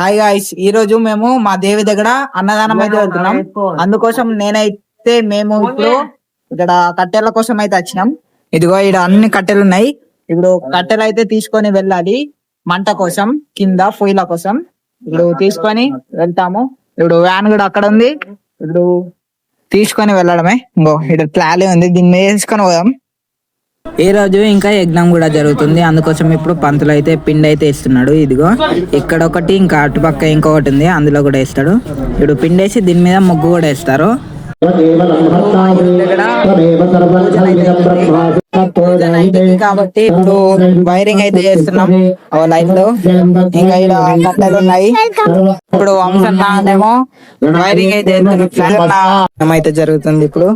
Hi guys, ఈ రోజు మేము మా దేవి దగ్గర అన్నదానం అయితే వెళ్తున్నాం. అందుకోసం మేము ఇప్పుడు ఇక్కడ కట్టెల కోసం అయితే వచ్చినాం. ఇదిగో ఇక్కడ అన్ని కట్టెలు ఉన్నాయి. ఇప్పుడు కట్టెలు అయితే తీసుకొని వెళ్ళాలి మంట కోసం, కింద పొయ్యిల కోసం. ఇప్పుడు తీసుకొని వెళ్తాము. ఇప్పుడు వ్యాన్ కూడా అక్కడ ఉంది. ఇప్పుడు తీసుకొని వెళ్ళడమే. ఇంకో ఇక్కడ ట్రాలీ ఉంది, దీన్ని వేసుకొని పోదాం. ఈ రోజు ఇంకా యజ్ఞం కూడా జరుగుతుంది. అందుకోసం ఇప్పుడు పంతులు అయితే పిండి అయితే ఇస్తున్నాడు. ఇదిగో ఇక్కడ ఒకటి, ఇంకా అటుపక్క ఇంకొకటి ఉంది, అందులో కూడా వేస్తాడు. ఇప్పుడు పిండి వేసి దీని మీద ముగ్గు కూడా వేస్తారు. కాబట్టి ఇప్పుడు వైరింగ్ అయితే చేస్తున్నాం లైన్ లో. ఇంకా ఇక్కడ కట్టెలు ఉన్నాయి. ఇప్పుడు వంశేమో వైరింగ్ అయితే అయితే జరుగుతుంది. ఇప్పుడు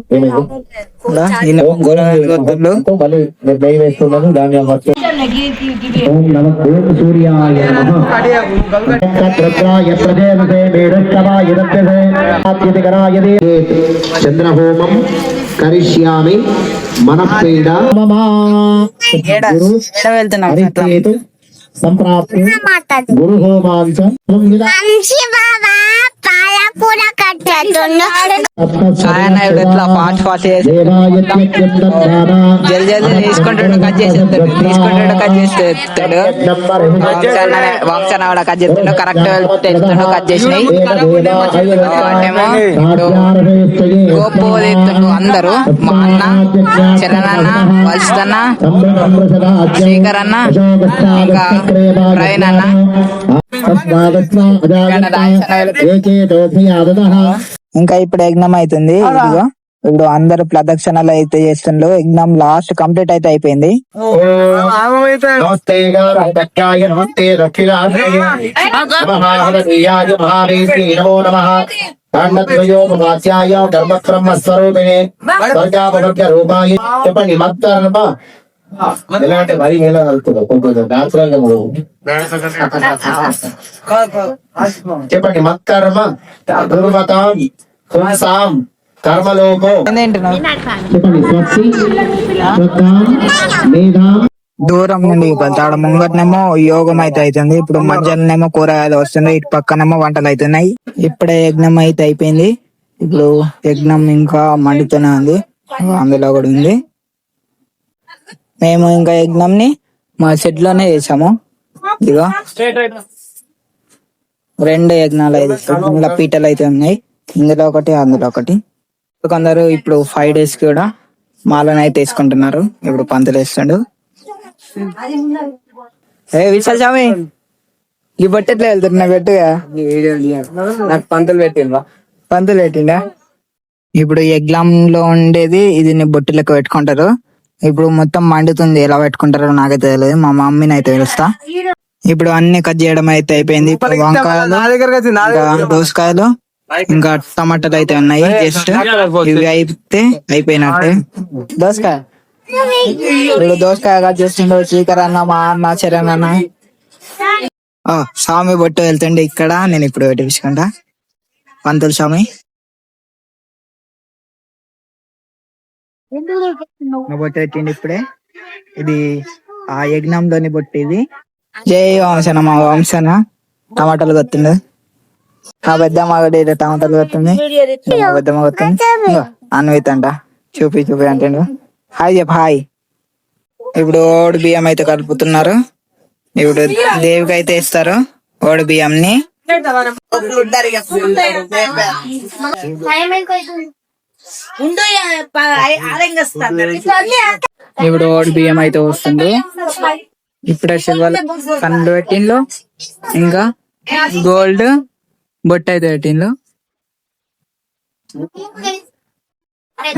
చంద్రహోమం కరిష్యామి మనఃపీడ సంప్రాప్తి గురు హోమాంచ జల్దీ తీసుకుంటాడు, కట్ చేసేస్తాడు. వంశన కట్ చేస్తాడు. కరెక్ట్ వెళ్తాడు, కట్ చేసినాయి. గోపు తీస్తుండు అందరూ. మా అన్న, చరణ్ అన్న, వల్సన్న, శ్రీకర్ అన్న, ఇంకా ప్రవీణ్ అన్న. ఇంకా ఇప్పుడు యజ్ఞం అవుతుంది. ఇదిగో ఇప్పుడు అందరు ప్రదక్షిణలు అయితే చేస్తుండ్రు. యజ్ఞం లాస్ట్ కంప్లీట్ అయితే అయిపోయింది. చెప్పండి. మత్కర్మ కర్మలోకో దూరం నుండి ఆడ ముంగటనేమో యోగం అయితే అవుతుంది. ఇప్పుడు మధ్యాహ్నం కూరగాయలు వస్తున్నాయి, ఇటు పక్కనేమో వంటలు అవుతున్నాయి. ఇప్పుడే యజ్ఞం అయితే అయిపోయింది. ఇప్పుడు యజ్ఞం ఇంకా మండుతూనే ఉంది, అందులో కూడా ఉంది. మేము ఇంకా యజ్ఞం ని మా షెడ్ లోనే చేసాము. ఇదిగో 2 యజ్ఞాలు అయితే పీటలు అయితే ఉన్నాయి, ఇందులో ఒకటి అందులో ఒకటి. కొందరు ఇప్పుడు 5 days కూడా మాలను అయితే వేసుకుంటున్నారు. ఇప్పుడు పంతులు వేస్తాడు. విశాల్ స్వామి ఈ బొట్టు ఎట్లా వెళ్తున్నా పెట్టుగా నాకు పంతులు పెట్టిండా. ఇప్పుడు యజ్ఞంలో ఉండేది ఇది బొట్టు లెక్క పెట్టుకుంటారు. ఇప్పుడు మొత్తం మండుతుంది, ఎలా పెట్టుకుంటారో నాకైతే తెలియదు, మా మమ్మీని అయితే తెలుస్తా. ఇప్పుడు అన్ని కట్ చేయడం అయితే అయిపోయింది. వంకాయలు, దోసకాయలు, ఇంకా టమాటాలు అయితే ఉన్నాయి. జస్ట్ ఇవి అయితే అయిపోయినట్టే. దోసకాయ కట్ చేస్తుండో శ్రీకర్ అన్న, మా అన్న, చరణ్ అన్న. స్వామి బొట్టు వెళ్తుండే ఇక్కడ. నేను ఇప్పుడు పెట్టించుకుంటా పంతులు స్వామి బొట్టు పెట్టిండి ఇప్పుడే. ఇది ఆ యజ్ఞంలోని బొట్టు. ఇది జై వంశన, మా వంశన టమాటాలు కొత్తుండు. ఆ పెద్దమ్మ కూడా టమాటాలు కొత్తుంది, పెద్దమ్మ కొత్తుంది. అన్విత్ అంట చూపి అంటాడు. హాయ్ చెప్ప హాయ్. ఇప్పుడు ఓడి బియ్యం అయితే కలుపుతున్నారు. ఇప్పుడు దేవికి అయితే ఇస్తారు ఓడి బియ్యంని. ఇప్పుడు ఓడి బియ్యం అయితే వస్తుంది. ఇప్పుడే సిల్వర్ కన్ను పెట్టిండ్లు, ఇంకా గోల్డ్ బొట్టు అయితే పెట్టిండ్లు,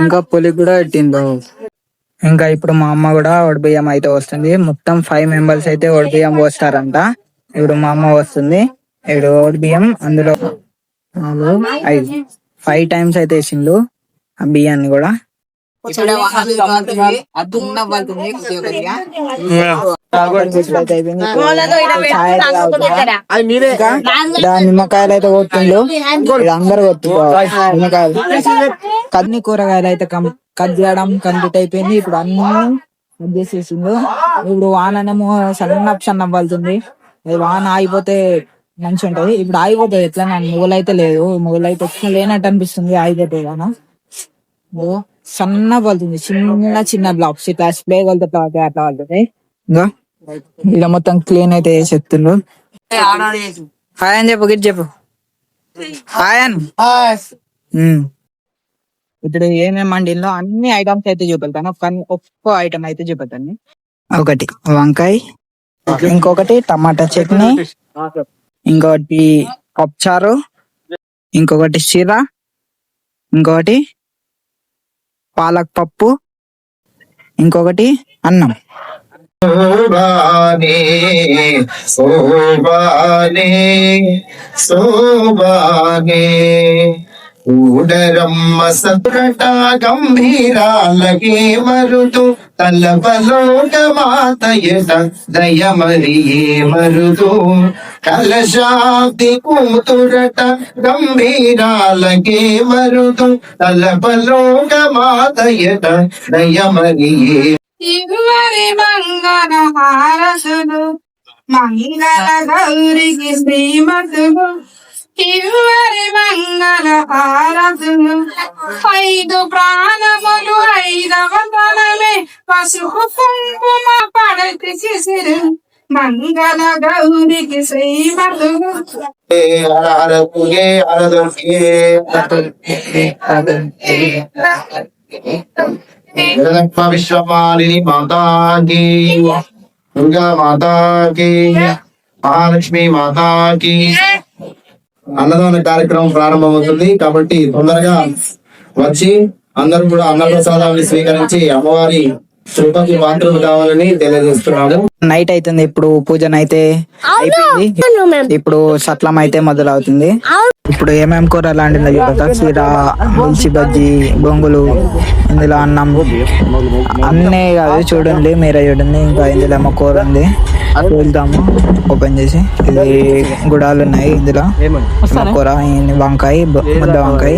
ఇంకా పులి కూడా పెట్టిండ్రు. ఇంకా ఇప్పుడు మా అమ్మ కూడా ఓడి బియ్యం అయితే వస్తుంది. మొత్తం 5 members అయితే ఓడి బియ్యం పోస్తారంట. ఇప్పుడు మా అమ్మ వస్తుంది. ఇప్పుడు ఓడి బియ్యం అందులో 5 times అయితే వేసిండ్రు ఆ బియ్యాన్ని కూడా. నిమ్మకాయలు అయితే కొట్టిండ్రు, అందరు కొట్టుకోవాలి నిమ్మకాయలు. కన్ని కూరగాయలు అయితే కట్ చేయడం కంప్లీట్ అయిపోయింది. ఇప్పుడు అన్ని కట్ చేసేసిండు. ఇప్పుడు వాననేమో సన్న పడుతుంది. వాన ఆగిపోతే మంచి ఉంటది. ఇప్పుడు ఆగిపోతుంది ఎట్లా మొగలు అయితే లేదు, మొగలు అయితే ఎట్లా లేనట్టు అనిపిస్తుంది, ఆగిపోతుంది కదా. సన్న పడుతుంది, చిన్న చిన్న బ్లాక్స్ ఇట్లా స్ప్రే కొలుతా అట్లా పడుతుంది. ఇంకా ఇలా మొత్తం క్లీన్ అయితే చేసేస్తుండ్రు. హాయ్ అని చెప్పు, గిట్ చెప్పు హాయ్ అని. ఇప్పుడు ఏమేమి వండిలో అన్ని ఐటమ్స్ అయితే చూపెడతాను, కానీ ఒక్క ఐటమ్ అయితే చూపెడతాను. ఒకటి వంకాయ, ఇంకొకటి టమాటా చట్నీ, ఇంకొకటి పప్పుచారు, ఇంకొకటి షీర, ఇంకొకటి పాలక్ పప్పు, ఇంకొకటి అన్నం. శోభానే శోభానే శోభానే ఊడరమ్మ సతురట గంభీరాలకే మరుదు తలపలోక మాతయట దయమరియే మరుదు కలశాబ్ది కూతురట గంభీరాలకే మరుదు తలపలోక మాతయట దయమరియే. ఇరువరి మంగళ హారసులు మంగళ గౌరికి శ్రీమతులు, ఇరువరి మంగళ హారసులు. 5 ప్రాణములు 5వ తనమే పసుపు కుంకుమ పడతి శిశిరు, మంగళ గౌరికి శ్రీమతులు. విశ్వమాలిని మాతాకి, దుర్గా మాతాకి, మహాలక్ష్మి మాతాకి. అన్నదాన కార్యక్రమం ప్రారంభమవుతుంది కాబట్టి తొందరగా వచ్చి అందరూ కూడా అన్నప్రసాదాన్ని స్వీకరించి అమ్మవారి కృపకి పాత్రలు కావాలని తెలియజేస్తున్నాము. నైట్ అవుతుంది, ఇప్పుడు పూజన అయితే అయిపోయింది. ఇప్పుడు సట్లం అయితే మొదలవుతుంది. ఇప్పుడు ఏమేమి కూరలు వండిందో చూడతా. చీర, మిర్చి బజ్జి, బొంగులు, ఇందులో అన్నం అన్నీ కాదు, చూడండి మీరే చూడండి. ఇంకా ఇందులో ఏమో కూర ఉంది, వెళ్తాము ఓపెన్ చేసి. ఇది గుడాలు ఉన్నాయి, ఇందులో కూర, వంకాయ, ముద్ద వంకాయ,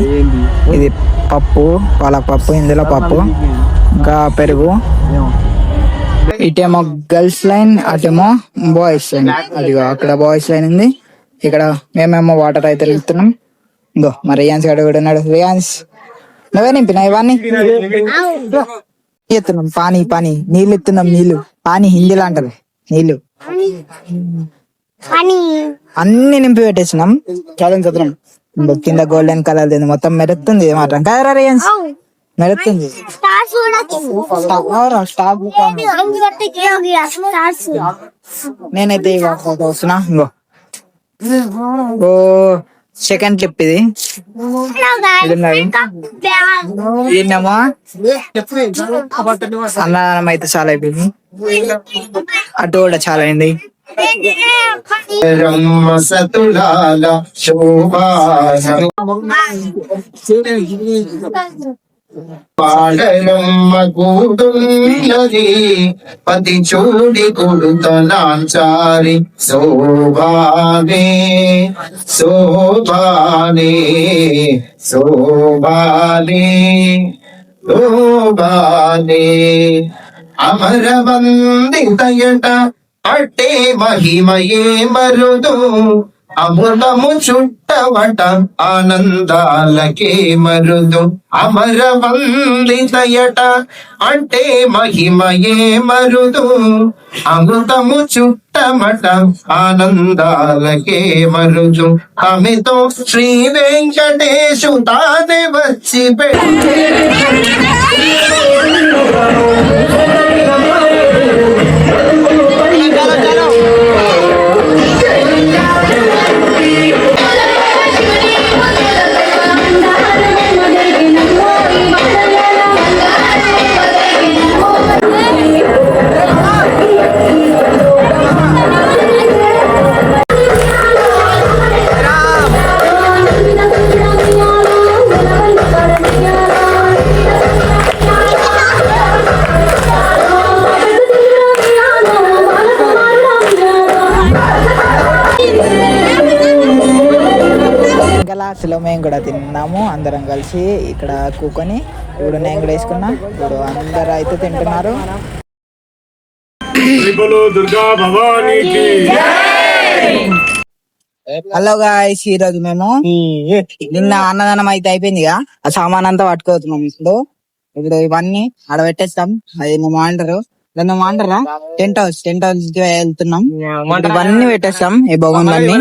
ఇది పప్పు, పాలక్ పప్పు, ఇందులో పప్పు, ఇంకా పెరుగు. ఇటేమో గర్ల్స్ లైన్, అటేమో బాయ్స్ లైన్. అదిగో అక్కడ బాయ్స్ లైన్ ఉంది, ఇక్కడ మేమేమో వాటర్ అయితే వెళ్తున్నాం. ఇంకో మరి రియాన్స్ గడ కూడా ఉన్నాడు. రియాన్స్ నువ్వే నింపినా ఇవన్నీ ఎత్తున్నాం. పానీ పానీ నీళ్ళు ఎత్తున్నాం, నీళ్ళు పానీ హిందీలో అంటారు నీళ్ళు. అన్ని నింపి పెట్టేసినాం, చదువుతున్నాం. కింద గోల్డెన్ కలర్ మొత్తం మెరుస్తుంది మాట కదా రియాన్స్, మెరుతుంది. నేనైతే వస్తున్నా. ఇంకో ఓ సెకండ్ క్లిప్ ఇది. ఏంటమ్మా అన్నదానం అయితే చాలా అయిపోయింది, అటు కూడా చాలా అయింది. సతులాల పాడరమ్మ కూతున్నది పతి చూడి కొడుతనాచారి శోభానే శోభానే శోభానే శోభానే అమరవందితయట అట్టే మహిమయే మరుదు అమృతము చుట్టవట ఆనందాలకే మరుదు అమరవందితయట అంటే మహిమయే మరుదు అమృతము చుట్టమట ఆనందాలకే మరుదు ఆమెతో శ్రీ వెంకటేశు తానే వచ్చి లాస్ట్లో మేము కూడా తిన్నాము అందరం కలిసి ఇక్కడ కూకొని. ఇప్పుడు నేను కూడా వేసుకున్నా, ఇప్పుడు అందరు అయితే తింటున్నారు. దుర్గా భవానీకి హలో గాయ్స్, ఈ రోజు మేము నిన్న అన్నదానం అయితే అయిపోయింది. ఆ సామాన్ అంతా పట్టుకోతున్నాం. ఇప్పుడు ఇవన్నీ ఆడ పెట్టేస్తాం. అది ఏమంటారు, దాన్ని ఏమంటారా, టెంట్ హౌస్ కి వెళ్తున్నాం. ఇవన్నీ పెట్టేస్తాం ఈ భవన్లన్నీ.